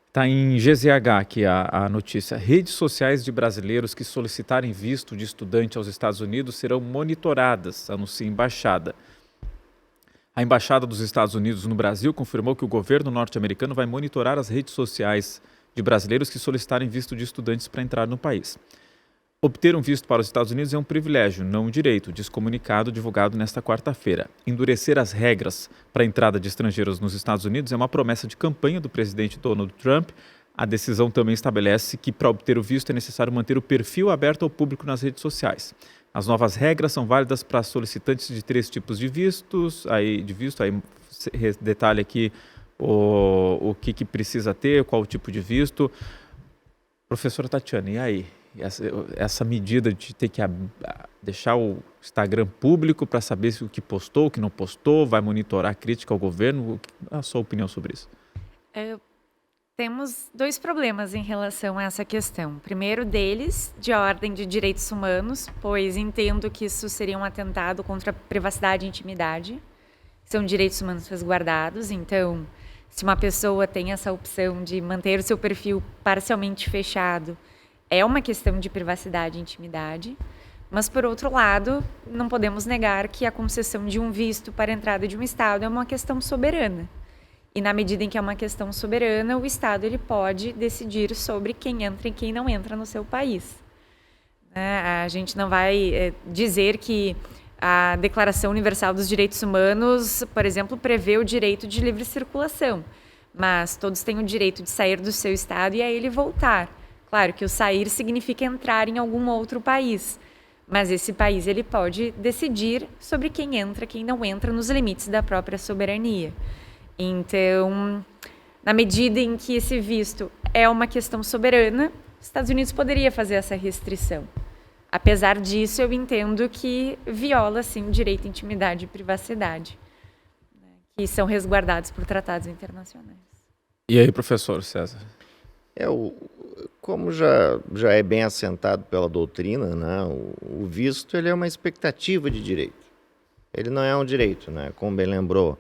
Está em GZH aqui a notícia. Redes sociais de brasileiros que solicitarem visto de estudante aos Estados Unidos serão monitoradas, anuncia a embaixada. A Embaixada dos Estados Unidos no Brasil confirmou que o governo norte-americano vai monitorar as redes sociais de brasileiros que solicitarem visto de estudantes para entrar no país. Obter um visto para os Estados Unidos é um privilégio, não um direito, diz comunicado divulgado nesta quarta-feira. Endurecer as regras para a entrada de estrangeiros nos Estados Unidos é uma promessa de campanha do presidente Donald Trump. A decisão também estabelece que para obter o visto é necessário manter o perfil aberto ao público nas redes sociais. As novas regras são válidas para solicitantes de 3 tipos de vistos. Aí detalhe aqui o que precisa ter, qual o tipo de visto. Professora Tatiana, e aí? Essa medida de ter que deixar o Instagram público para saber se o que postou, o que não postou, vai monitorar a crítica ao governo? A sua opinião sobre isso? Temos 2 problemas em relação a essa questão. Primeiro deles, de ordem de direitos humanos, pois entendo que isso seria um atentado contra a privacidade e intimidade. São direitos humanos resguardados, então, se uma pessoa tem essa opção de manter o seu perfil parcialmente fechado, é uma questão de privacidade e intimidade, mas, por outro lado, não podemos negar que a concessão de um visto para a entrada de um Estado é uma questão soberana. E, na medida em que é uma questão soberana, o Estado ele pode decidir sobre quem entra e quem não entra no seu país. A gente não vai dizer que a Declaração Universal dos Direitos Humanos, por exemplo, prevê o direito de livre circulação, mas todos têm o direito de sair do seu Estado e a ele voltar. Claro que o sair significa entrar em algum outro país, mas esse país ele pode decidir sobre quem entra, quem não entra, nos limites da própria soberania. Então, na medida em que esse visto é uma questão soberana, os Estados Unidos poderia fazer essa restrição. Apesar disso, eu entendo que viola, sim, o direito à intimidade e privacidade, né, que são resguardados por tratados internacionais. E aí, professor César? Como já é bem assentado pela doutrina, né, o visto ele é uma expectativa de direito. Ele não é um direito, né, como bem lembrou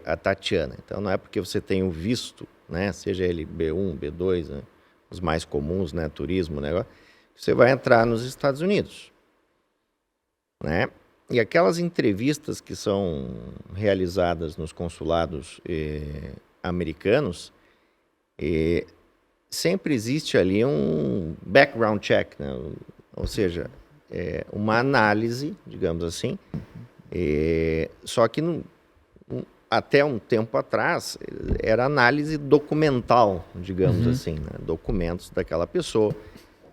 a Tatiana. Então, não é porque você tem o visto, né, seja ele B1, B2, né, os mais comuns, né, turismo, negócio, você vai entrar nos Estados Unidos, né? E aquelas entrevistas que são realizadas nos consulados americanos, sempre existe ali um background check, né? Ou seja, uma análise, digamos assim, só que até um tempo atrás era análise documental, digamos assim, né? Documentos daquela pessoa,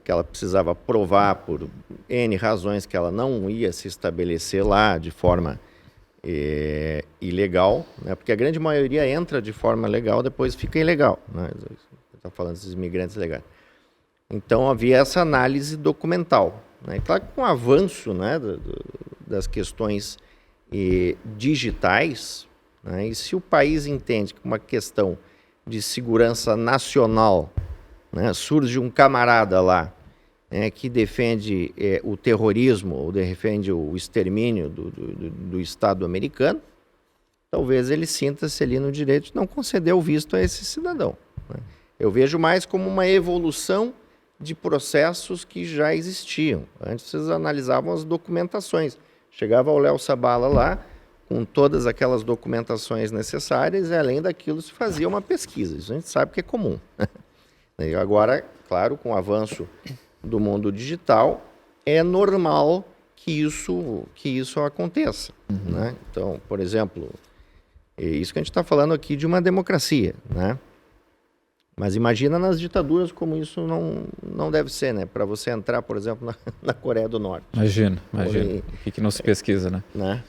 que ela precisava provar por N razões que ela não ia se estabelecer lá de forma ilegal, né? Porque a grande maioria entra de forma legal, depois fica ilegal, né? Está falando desses imigrantes legais. Então, havia essa análise documental, né? E claro que com o avanço, né, das questões digitais, né, e se o país entende que uma questão de segurança nacional, né, surge um camarada lá, né, que defende o terrorismo ou defende o extermínio do Estado americano, talvez ele sinta-se ali no direito de não conceder o visto a esse cidadão, né? Eu vejo mais como uma evolução de processos que já existiam. Antes vocês analisavam as documentações. Chegava o Léo Sabala lá, com todas aquelas documentações necessárias, e além daquilo se fazia uma pesquisa. Isso a gente sabe que é comum. E agora, claro, com o avanço do mundo digital, é normal que isso aconteça, né? Então, por exemplo, isso que a gente está falando aqui de uma democracia, né? Mas imagina nas ditaduras como isso não deve ser, né? Para você entrar, por exemplo, na Coreia do Norte. Imagina. O que não se pesquisa, né?